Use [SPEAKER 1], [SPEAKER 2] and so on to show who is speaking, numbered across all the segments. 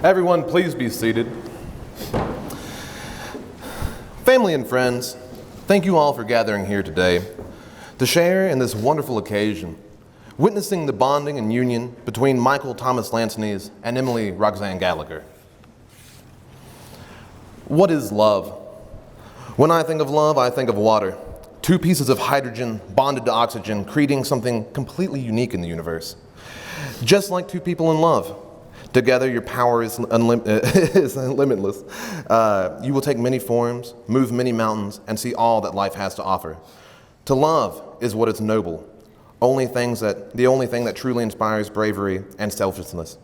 [SPEAKER 1] Everyone, please be seated. Family and friends, thank you all for gathering here today to share in this wonderful occasion, witnessing the bonding and union between Michael Thomas Lancenes and Emily Roxanne Gallagher. What is love? When I think of love, I think of water. Two pieces of hydrogen bonded to oxygen, creating something completely unique in the universe. Just like two people in love. Together, your power is limitless. You will take many forms, move many mountains, and see all that life has to offer. To love is what is noble, the only thing that truly inspires bravery and selflessness.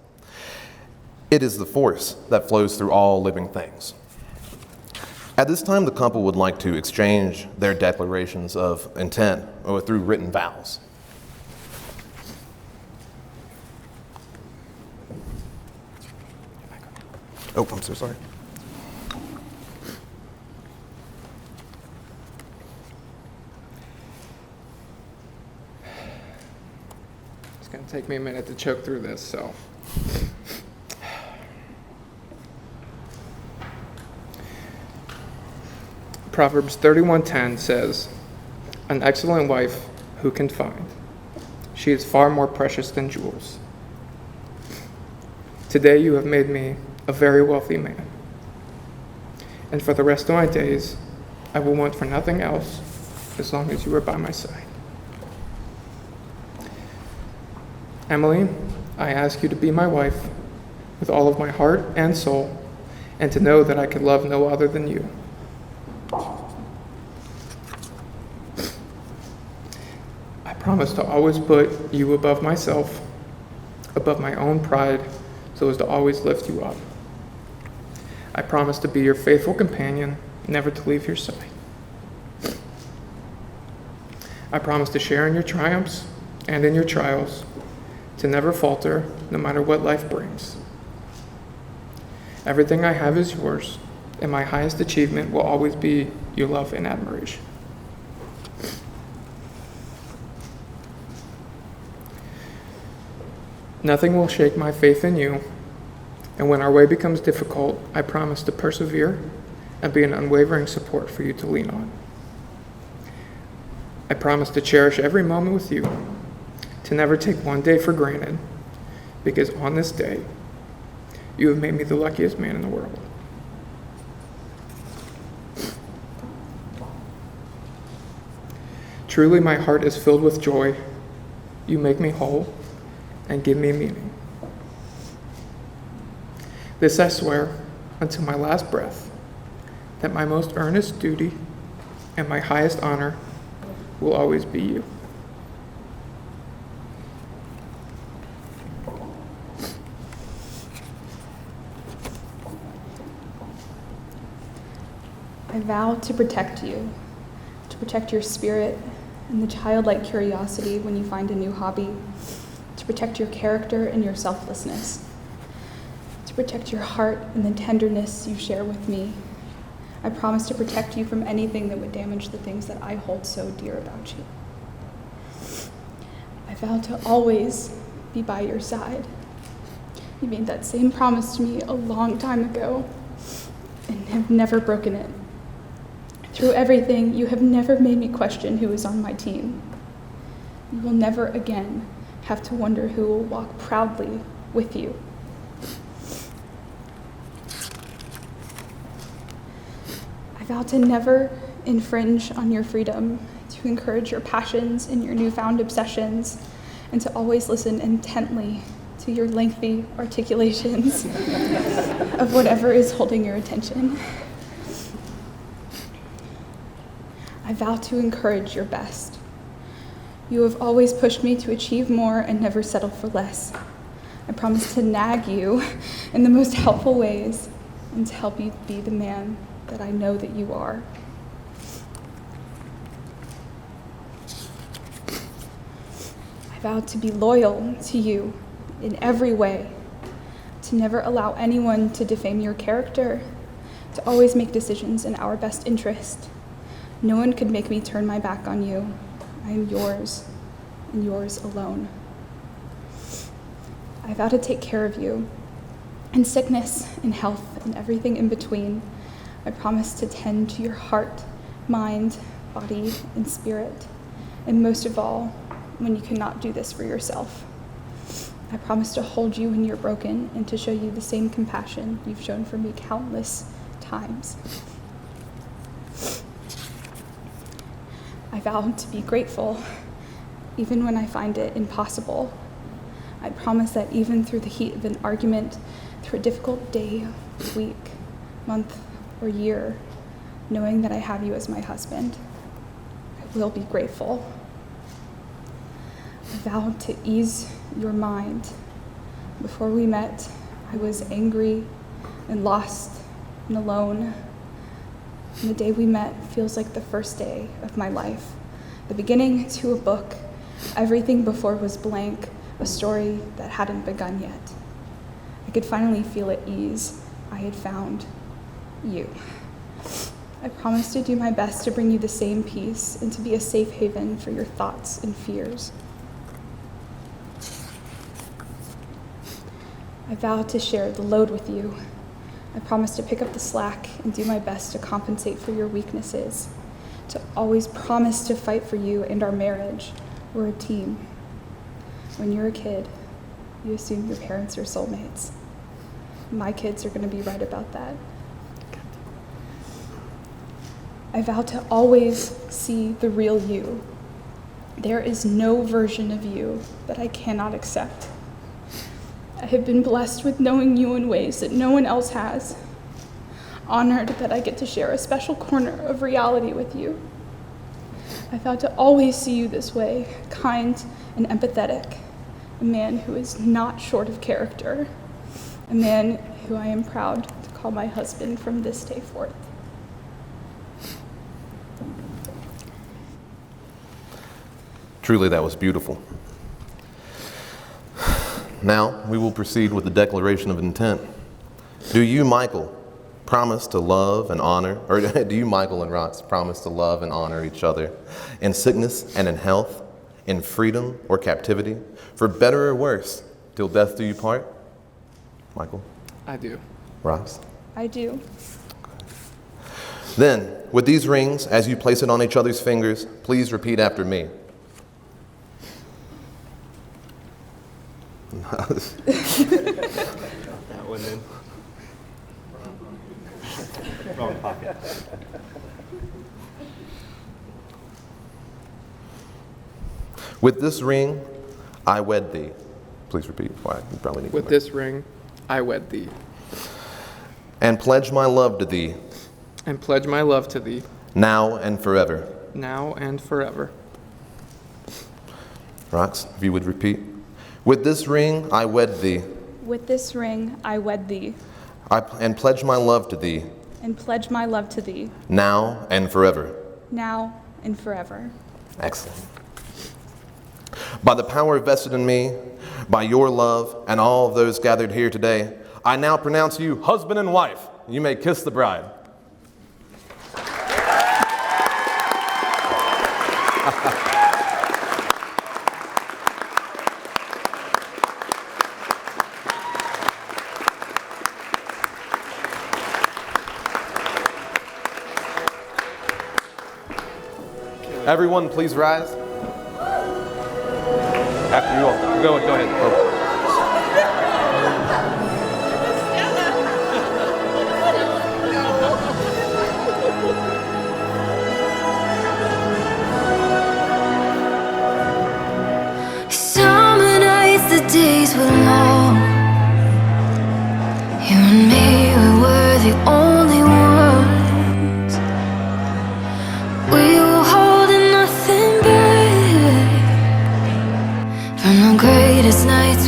[SPEAKER 1] It is the force that flows through all living things. At this time, the couple would like to exchange their declarations of intent or through written vows. Oh, I'm so sorry.
[SPEAKER 2] It's going to take me a minute to choke through this, so. Proverbs 31:10 says, "An excellent wife who can find? She is far more precious than jewels. Today you have made me a very wealthy man, and for the rest of my days I will want for nothing else as long as you are by my side." Emily, I ask you to be my wife with all of my heart and soul, and to know that I could love no other than you. I promise to always put you above myself, above my own pride, so as to always lift you up. I promise to be your faithful companion, never to leave your side. I promise to share in your triumphs and in your trials, to never falter, no matter what life brings. Everything I have is yours, and my highest achievement will always be your love and admiration. Nothing will shake my faith in you, and when our way becomes difficult, I promise to persevere and be an unwavering support for you to lean on. I promise to cherish every moment with you, to never take one day for granted, because on this day, you have made me the luckiest man in the world. Truly, my heart is filled with joy. You make me whole and give me meaning. This I swear until my last breath, that my most earnest duty and my highest honor will always be you.
[SPEAKER 3] I vow to protect you, to protect your spirit and the childlike curiosity when you find a new hobby, to protect your character and your selflessness, to protect your heart and the tenderness you share with me. I promise to protect you from anything that would damage the things that I hold so dear about you. I vow to always be by your side. You made that same promise to me a long time ago and have never broken it. Through everything, you have never made me question who is on my team. You will never again have to wonder who will walk proudly with you. I vow to never infringe on your freedom, to encourage your passions and your newfound obsessions, and to always listen intently to your lengthy articulations of whatever is holding your attention. I vow to encourage your best. You have always pushed me to achieve more and never settle for less. I promise to nag you in the most helpful ways and to help you be the man that I know that you are. I vow to be loyal to you in every way, to never allow anyone to defame your character, to always make decisions in our best interest. No one could make me turn my back on you. I am yours, and yours alone. I vow to take care of you, in sickness, in health, and everything in between. I promise to tend to your heart, mind, body, and spirit, and most of all, when you cannot do this for yourself. I promise to hold you when you're broken and to show you the same compassion you've shown for me countless times. I vow to be grateful, even when I find it impossible. I promise that even through the heat of an argument, through a difficult day, week, month, or year, knowing that I have you as my husband, I will be grateful. I vow to ease your mind. Before we met, I was angry and lost and alone. And the day we met feels like the first day of my life. The beginning to a book. Everything before was blank, a story that hadn't begun yet. I could finally feel at ease. I had found you. I promised to do my best to bring you the same peace and to be a safe haven for your thoughts and fears. I vowed to share the load with you. I promised to pick up the slack and do my best to compensate for your weaknesses, to always promise to fight for you and our marriage. We're a team. When you're a kid, you assume your parents are soulmates. My kids are going to be right about that. I vow to always see the real you. There is no version of you that I cannot accept. I have been blessed with knowing you in ways that no one else has. Honored that I get to share a special corner of reality with you. I vow to always see you this way, kind and empathetic. A man who is not short of character. A man who I am proud to call my husband from this day forth.
[SPEAKER 1] Truly, that was beautiful. Now, we will proceed with the declaration of intent. Do you, Michael, promise to love and honor, or do you, Michael and Rox, promise to love and honor each other in sickness and in health, in freedom or captivity, for better or worse, till death do you part? Michael?
[SPEAKER 2] I do.
[SPEAKER 1] Rox?
[SPEAKER 3] I do.
[SPEAKER 1] Then, with these rings, as you place it on each other's fingers, please repeat after me.
[SPEAKER 4] That one then. Wrong pocket.
[SPEAKER 1] With this ring, I wed thee. Please repeat. Why? You probably need
[SPEAKER 2] With this ring, I wed thee,
[SPEAKER 1] and pledge my love to thee,
[SPEAKER 2] and pledge my love to thee,
[SPEAKER 1] now and forever.
[SPEAKER 2] now and forever.
[SPEAKER 1] Rox, if you would repeat. With this ring, I wed thee.
[SPEAKER 3] With this ring, I wed thee,
[SPEAKER 1] And pledge my love to thee,
[SPEAKER 3] and pledge my love to thee,
[SPEAKER 1] now and forever.
[SPEAKER 3] now and forever.
[SPEAKER 1] Excellent. By the power vested in me, by your love, and all of those gathered here today, I now pronounce you husband and wife. You may kiss the bride. Everyone, please rise. After you all. Go ahead. Oh.
[SPEAKER 5] Summer nights, the days were long. You and me, we were the only ones. We were holding nothing back. From the greatest nights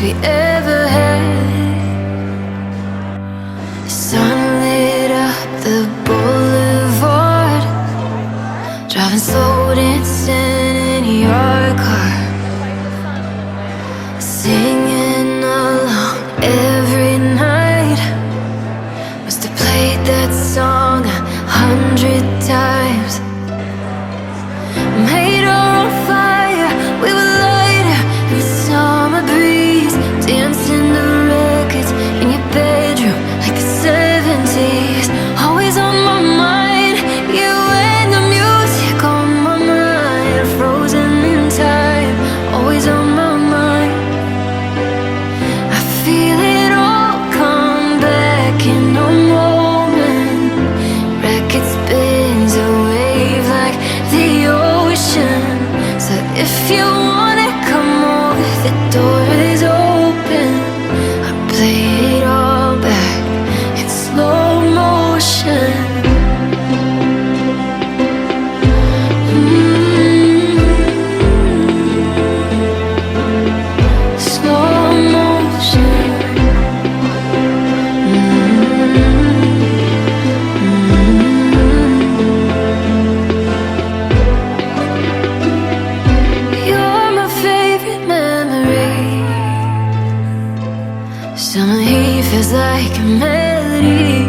[SPEAKER 5] Summer heat feels like a melody,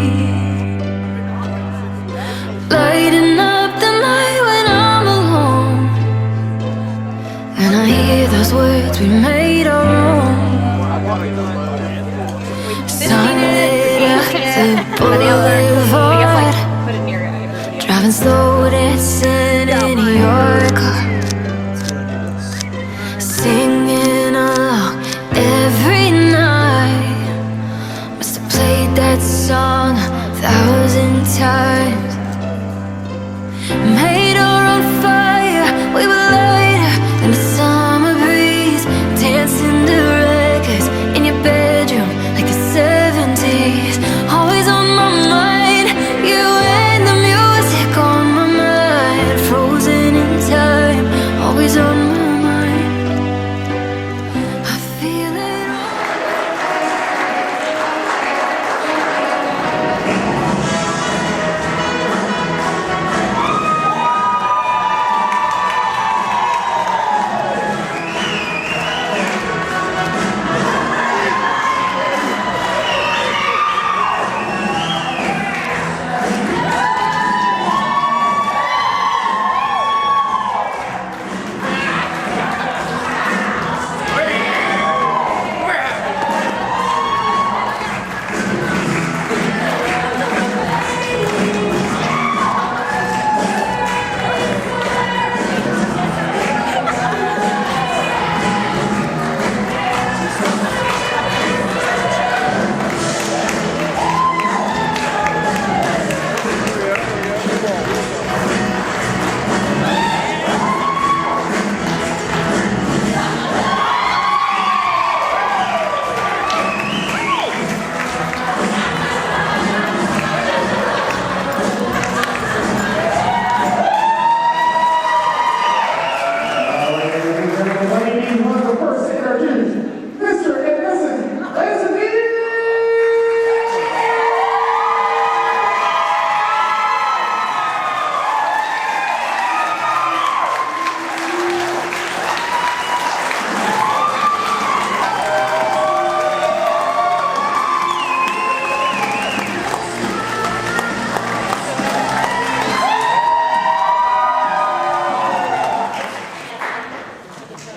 [SPEAKER 5] lighting up the night when I'm alone, and I hear those words we made our own. Sunlit up the boulevard, driving slow, dancing in your car, singing along every night. Must have played that song 1,000 times. Made our own fire, we were lighter than the summer breeze, dancing to records in your bedroom like the 70s. Always on my mind, you and the music on my mind, frozen in time, always on my mind. I feel it all.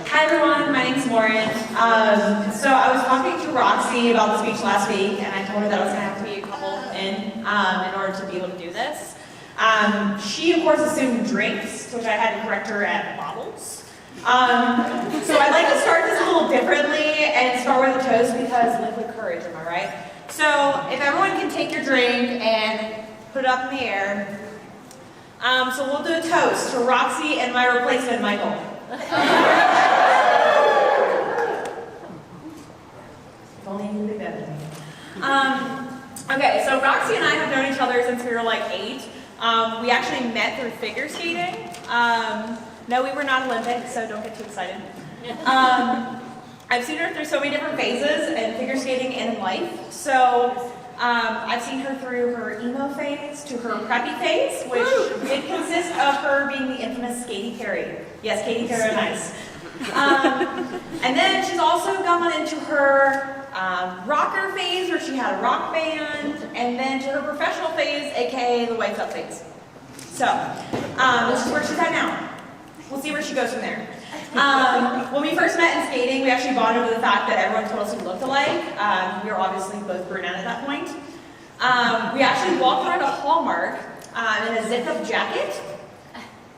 [SPEAKER 6] Hi everyone, my name's Lauren. So I was talking to Roxy about the speech last week, and I told her that I was going to have to be a couple in order to be able to do this. She, of course, assumed drinks, which I had to correct her at bottles. So I'd like to start this a little differently and start with a toast because liquid courage, am I right? So if everyone can take your drink and put it up in the air. So we'll do a toast to Roxy and my replacement, Michael. If only you knew better than me. Okay, so Roxy and I have known each other since we were like 8. We actually met through figure skating. No, we were not Olympic, so don't get too excited. I've seen her through so many different phases in figure skating and in life. So I've seen her through her emo phase to her preppy phase, which did consist of her being the infamous Katy Perry. Yes, Katy Perry, nice. And then she's also gone into her rocker phase, where she had a rock band, and then to her professional phase, aka the White Up phase. So this is where she's at now. We'll see where she goes from there. When we first met in skating, we actually bonded over the fact that everyone told us we looked alike. We were obviously both brunette at that point. We actually walked around a Hallmark in a zip-up jacket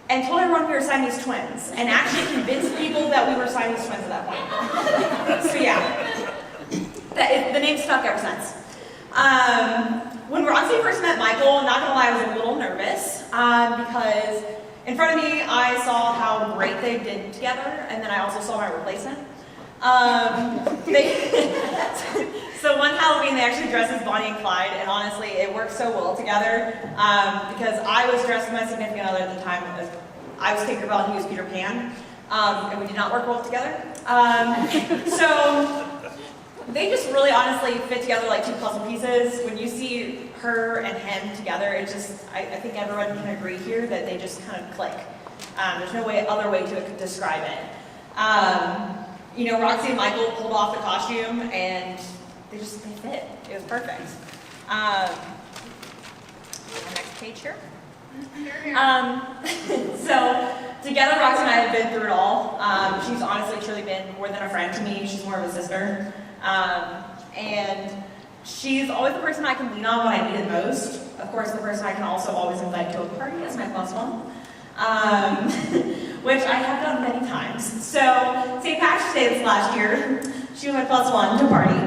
[SPEAKER 6] and told everyone we were Siamese twins, and actually convinced people that we were Siamese twins at that point. So yeah, the name stuck ever since. When Roxy first met Michael, not gonna lie, I was a little nervous because in front of me, I saw how great they did together, and then I also saw my replacement. So one Halloween, they actually dressed as Bonnie and Clyde, and honestly, it worked so well together because I was dressed with my significant other at the time. I was Tinkerbell and he was Peter Pan, and we did not work well together. So they just really honestly fit together like two puzzle pieces. When you see her and him together, it just, I think everyone can agree here that they just kind of click. There's no other way to describe it. You know, Roxy and Michael pulled off the costume, and they fit. It was perfect. Next page here. So together, Roxy and I have been through it all. She's honestly truly been more than a friend to me. She's more of a sister. And she's always the person I can lean on when I need it most. Of course, the person I can also always invite to a party is my plus one, which I have done many times. So St. Patrick's Day this last year, she was my plus one to a party.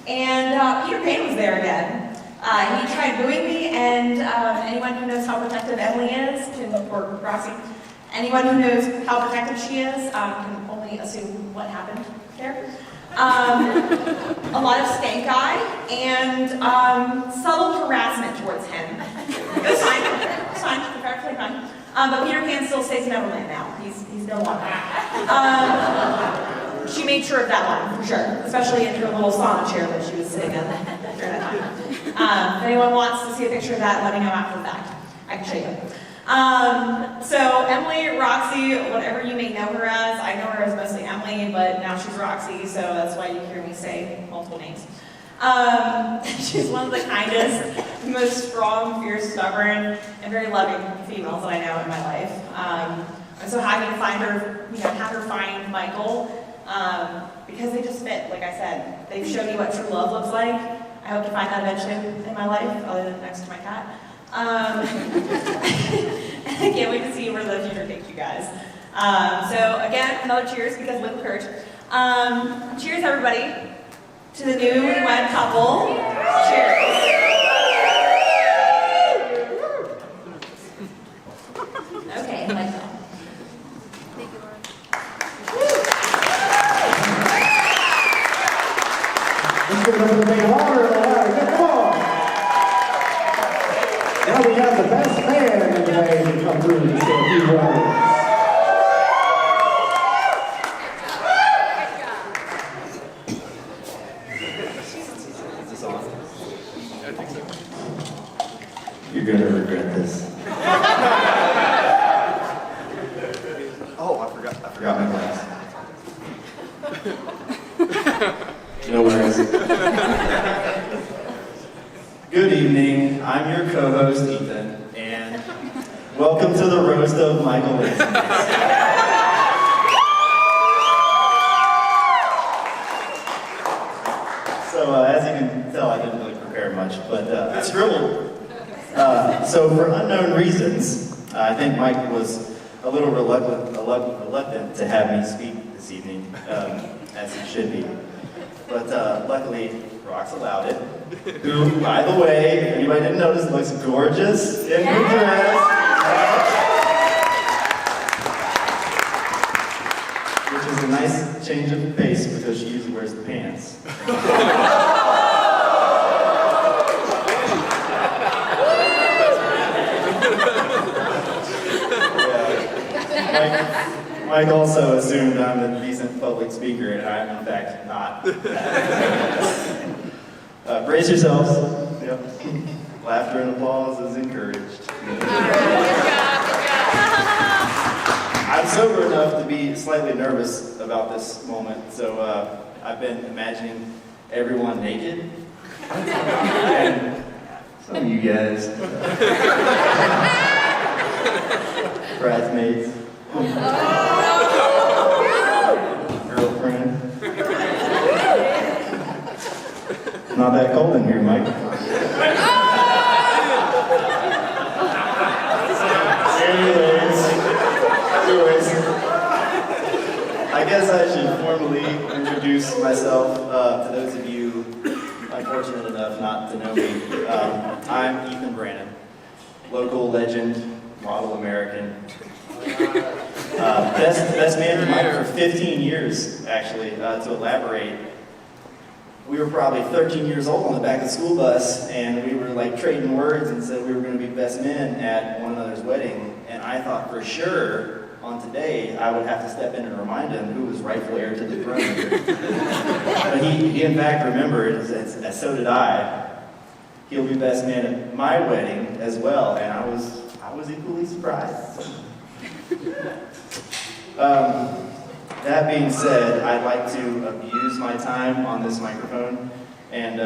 [SPEAKER 6] And Peter Pan was there again. He tried booing me, and anyone who knows how protective Emily is, or Roxy, anyone who knows how protective she is, can only assume what happened there. A lot of stank eye and subtle harassment towards him. It was fine. It was fine. Perfectly fine. But Peter Pan still stays in Neverland now. He's no longer. She made sure of that one, for sure. Especially in her little sauna chair that she was sitting in during that time. If anyone wants to see a picture of that, let me know after the fact. I can show you. So Emily, Roxy, whatever you may know her as, I know her as mostly Emily, but now she's Roxy, so that's why you hear me say multiple names. She's one of the kindest, most strong, fierce, stubborn, and very loving females that I know in my life. I'm so happy to find her, have her find Michael, because they just fit, like I said. They've shown me what true love looks like. I hope to find that eventually in my life, other than next to my cat. I can't wait to see where the future takes you guys. So again, another cheers because with courage. Cheers everybody to the newlywed couple. Cheers. Okay, Michael.
[SPEAKER 5] Thank you, Lauren.
[SPEAKER 7] Let's give it up for the big honor. Come on. Now we have the best man today to come through and say a few words. You're gonna regret this.
[SPEAKER 4] Oh, I forgot
[SPEAKER 7] my glass. No worries. Good evening. I'm your co-host Ethan, and welcome to the roast of Michael. So as you can tell, I didn't really prepare much, but I scribbled. So for unknown reasons, I think Mike was a little reluctant to have me speak this evening, as he should be. But luckily, Rox allowed it. Who, by the way, if anybody didn't notice, looks gorgeous in her dress. Which is a nice change of pace because she usually wears the pants. Mike also assumed I'm a decent public speaker, and I'm in fact not. Brace yourselves. Yep. Laughter and applause is encouraged. I'm sober enough to be slightly nervous about this moment, so I've been imagining everyone naked. And some of you guys. Bridesmaids. Girlfriend. Not that cold in here, Mike. Anyways, I guess I should formally introduce myself to those of you unfortunate enough not to know me. I'm Ethan Brannon, local legend, model American. Best man for Mike for 15 years, actually, to elaborate. We were probably 13 years old on the back of the school bus, and we were like trading words and said we were going to be best men at one another's wedding. And I thought for sure on today I would have to step in and remind him who was rightful heir to the throne. But he in fact remembered, and so did I. He'll be best man at my wedding as well, and I was equally surprised. That being said, I'd like to abuse my time on this microphone and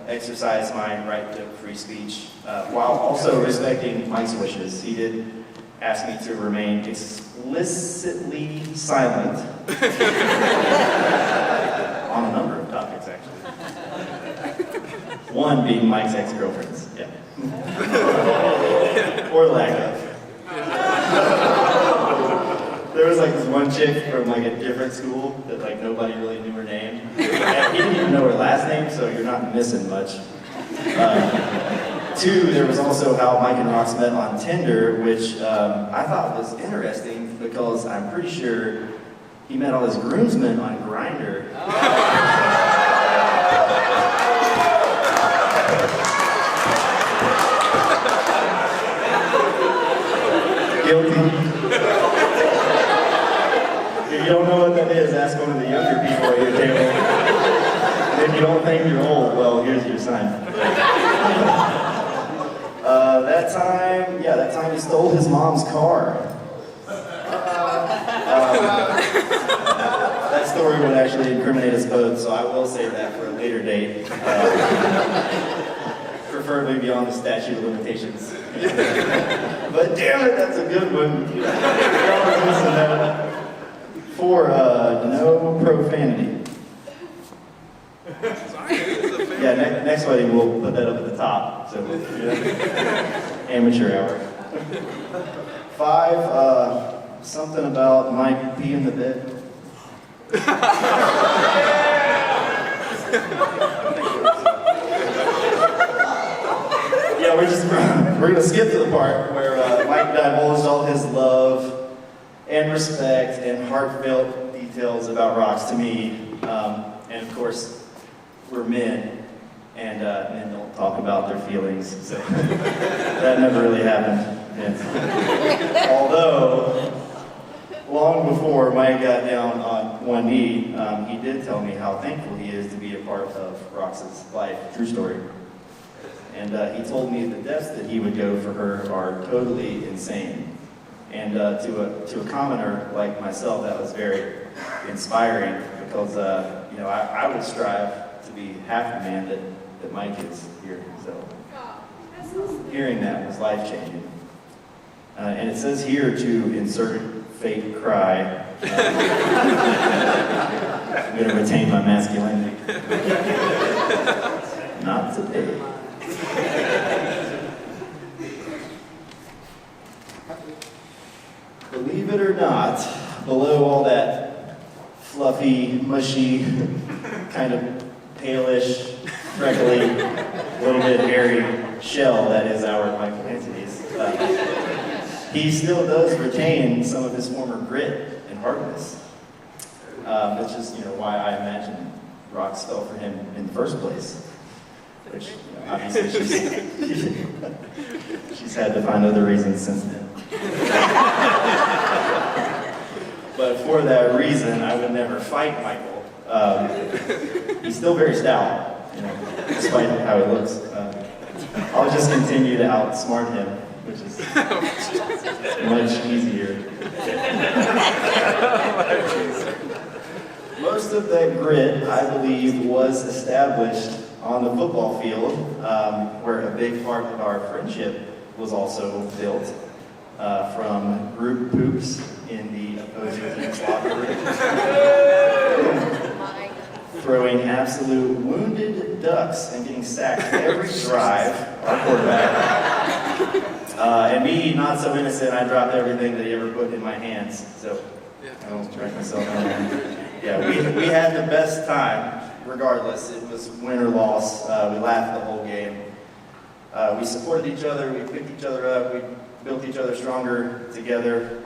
[SPEAKER 7] exercise my right to free speech while also respecting Mike's wishes. He did ask me to remain explicitly silent on a number of topics, actually. One being Mike's ex-girlfriends, yeah. Or lack of. There was like this one chick from like a different school that like nobody really knew her name. And he didn't even know her last name, so you're not missing much. Two, there was also how Mike and Rox met on Tinder, which I thought was interesting because I'm pretty sure he met all his groomsmen on Grindr. Guilty. If you don't know what that is, ask one of the younger people at your table. And if you don't think you're old, well, here's your sign. That time he stole his mom's car. That story would actually incriminate us both, so I will save that for a later date. Preferably beyond the statute of limitations. But damn it, that's a good one. For no profanity. Yeah, next wedding we'll put that up at the top. So amateur hour. 5, something about Mike pee in the bed. Yeah, we're gonna skip to the part where Mike divulged all his love and respect and heartfelt details about Rox to me. And of course, we're men, and men don't talk about their feelings, so that never really happened. And although, long before Mike got down on one knee, he did tell me how thankful he is to be a part of Rox's life. True story. And he told me the depths that he would go for her are totally insane. And to a commoner like myself, that was very inspiring because I would strive to be half the man that Mike is here. So hearing that was life-changing. And it says here to insert fake cry. I'm going to retain my masculinity. Not today. Believe it or not, below all that fluffy, mushy, kind of palish, freckly, little bit hairy shell that is our Michael Anthony's, he still does retain some of his former grit and hardness. Which is, why I imagine Rox fell for him in the first place. Which, obviously, she's had to find other reasons since then. But for that reason, I would never fight Michael. He's still very stout, despite how he looks. I'll just continue to outsmart him, which is much easier. Most of that grit, I believe, was established on the football field, where a big part of our friendship was also built from group poops in the opposing team's locker room. Throwing absolute wounded ducks and getting sacked every drive, our quarterback. And me, not so innocent, I dropped everything that he ever put in my hands. So I don't track myself down. Yeah, we had the best time, regardless. It was win or loss. We laughed the whole game. We supported each other, we picked each other up, we built each other stronger together,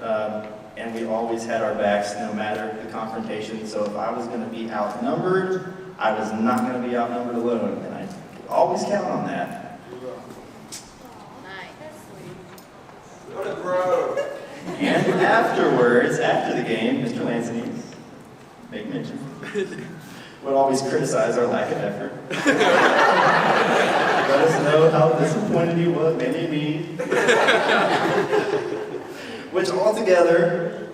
[SPEAKER 7] and we always had our backs no matter the confrontation. So if I was going to be outnumbered, I was not going to be outnumbered alone, and I could always count on that.
[SPEAKER 4] What a bro!
[SPEAKER 7] And afterwards, after the game, Mr. Lansing, make mention, would always criticize our lack of effort. Let us know how disappointed he was, maybe me. Which altogether,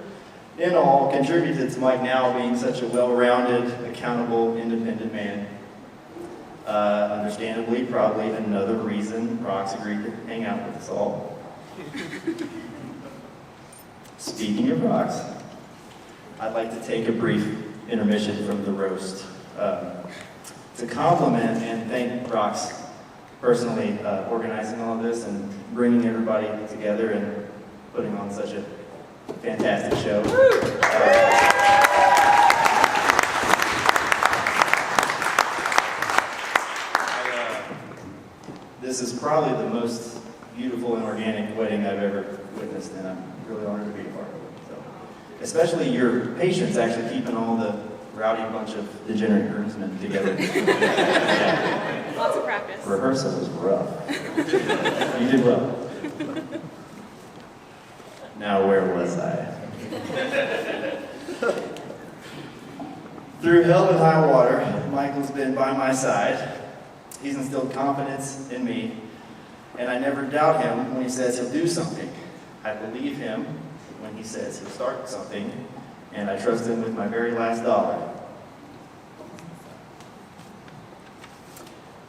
[SPEAKER 7] in all, contributed to Mike now being such a well-rounded, accountable, independent man. Understandably, probably another reason Rox agreed to hang out with us all. Speaking of Rox, I'd like to take a brief intermission from the roast to compliment and thank Rox personally organizing all of this and bringing everybody together and putting on such a fantastic show. This is probably the most beautiful and organic wedding I've ever witnessed, and I'm really honored to be a part of it. So, especially your patience actually keeping all the rowdy bunch of degenerate groomsmen together. Yeah.
[SPEAKER 6] Lots of practice.
[SPEAKER 7] Rehearsal was rough. You did well. Now, where was I? Through hell and high water, Michael's been by my side. He's instilled confidence in me, and I never doubt him when he says he'll do something. I believe him when he says he'll start something, and I trust him with my very last dollar.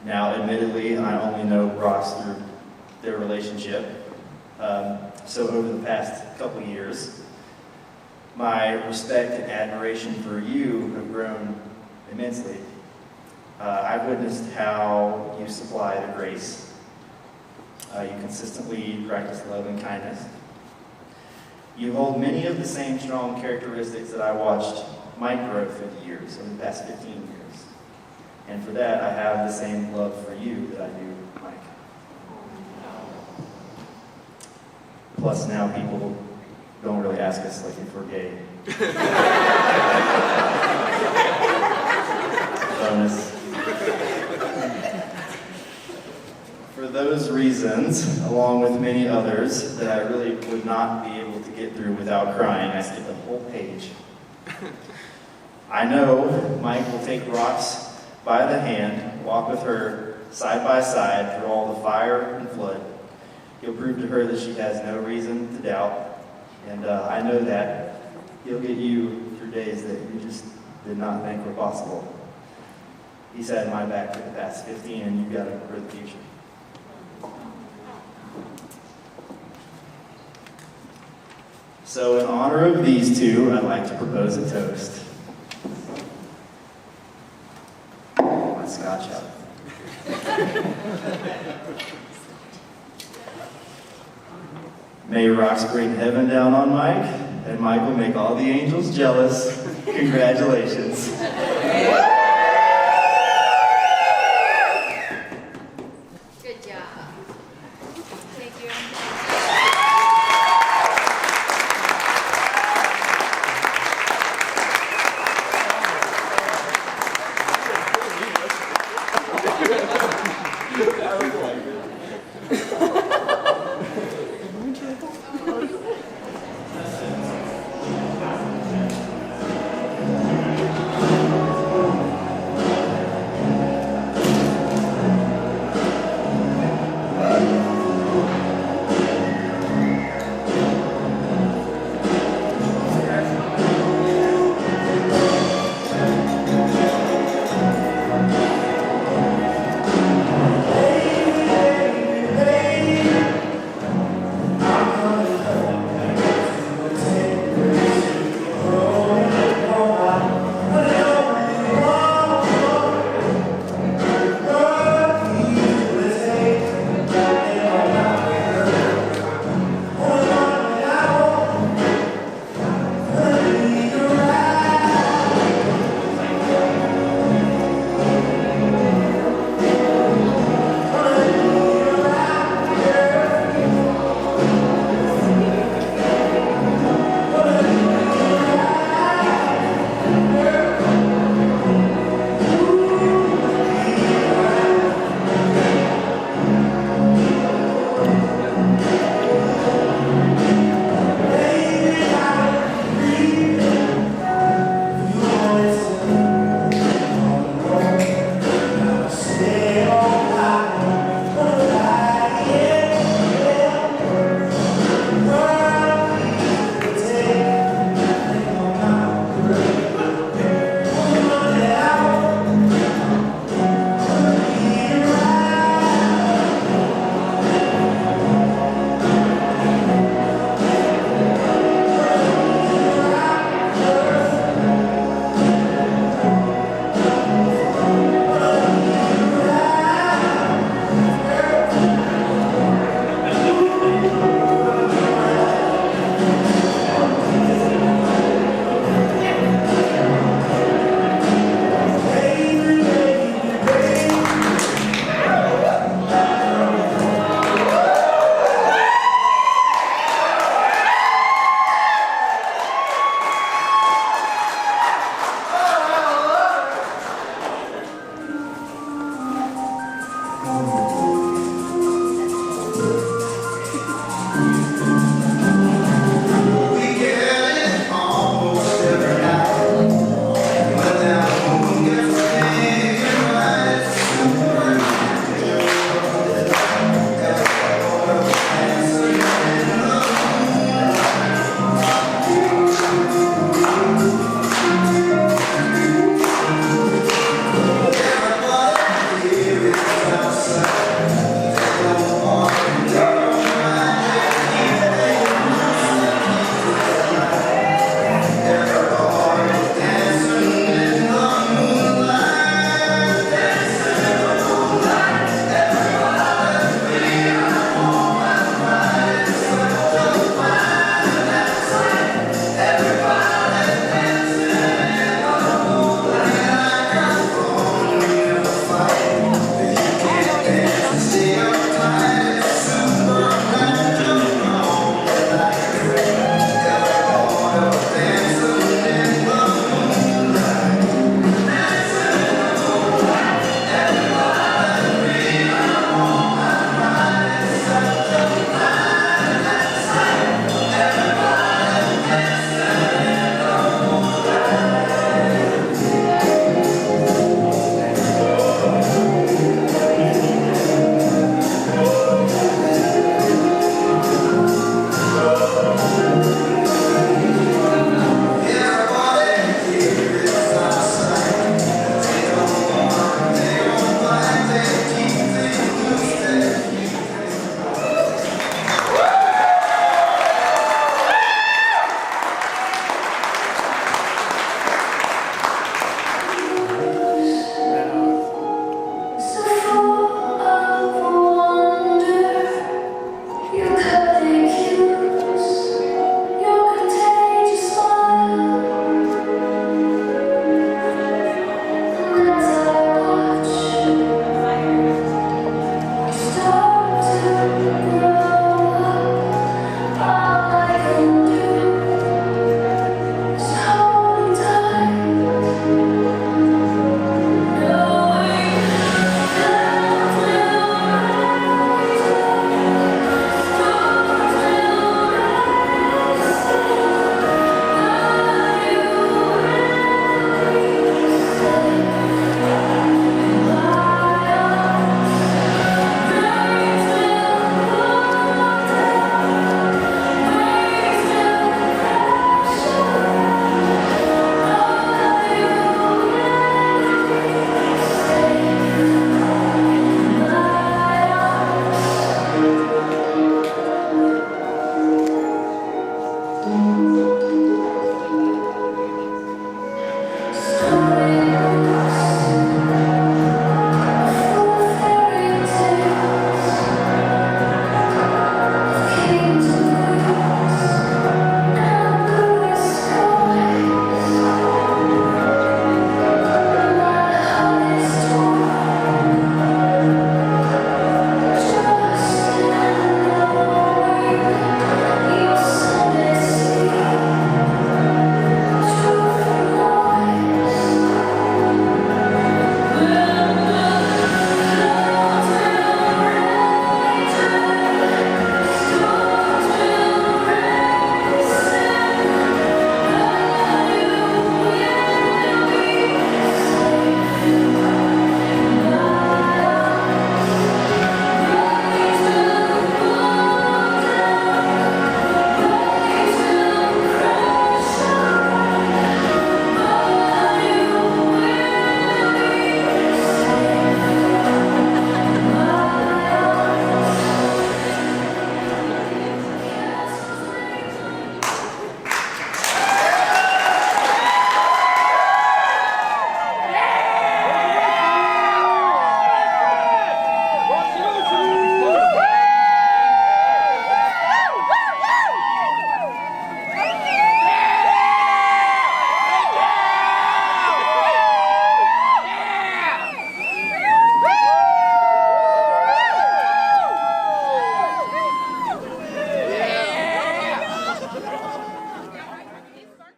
[SPEAKER 7] Now, admittedly, I only know Rox through their relationship. So over the past couple years, my respect and admiration for you have grown immensely. I've witnessed how you supply the grace. You consistently practice love and kindness. You hold many of the same strong characteristics that I watched Mike grow through the years, over the past 15 years. And for that, I have the same love for you that I do Mike. Plus, now people don't really ask us like if we're gay. Bonus. For those reasons, along with many others that I really would not be able to get through without crying, I skipped the whole page. I know Mike will take Rox by the hand, walk with her side by side through all the fire and flood. He'll prove to her that she has no reason to doubt, and I know that he'll get you through days that you just did not think were possible. He's had my back for the past 15, and you've got him for the future. So in honor of these two, I'd like to propose a toast. My scotch out. May Rox bring heaven down on Mike, and Michael make all the angels jealous. Congratulations.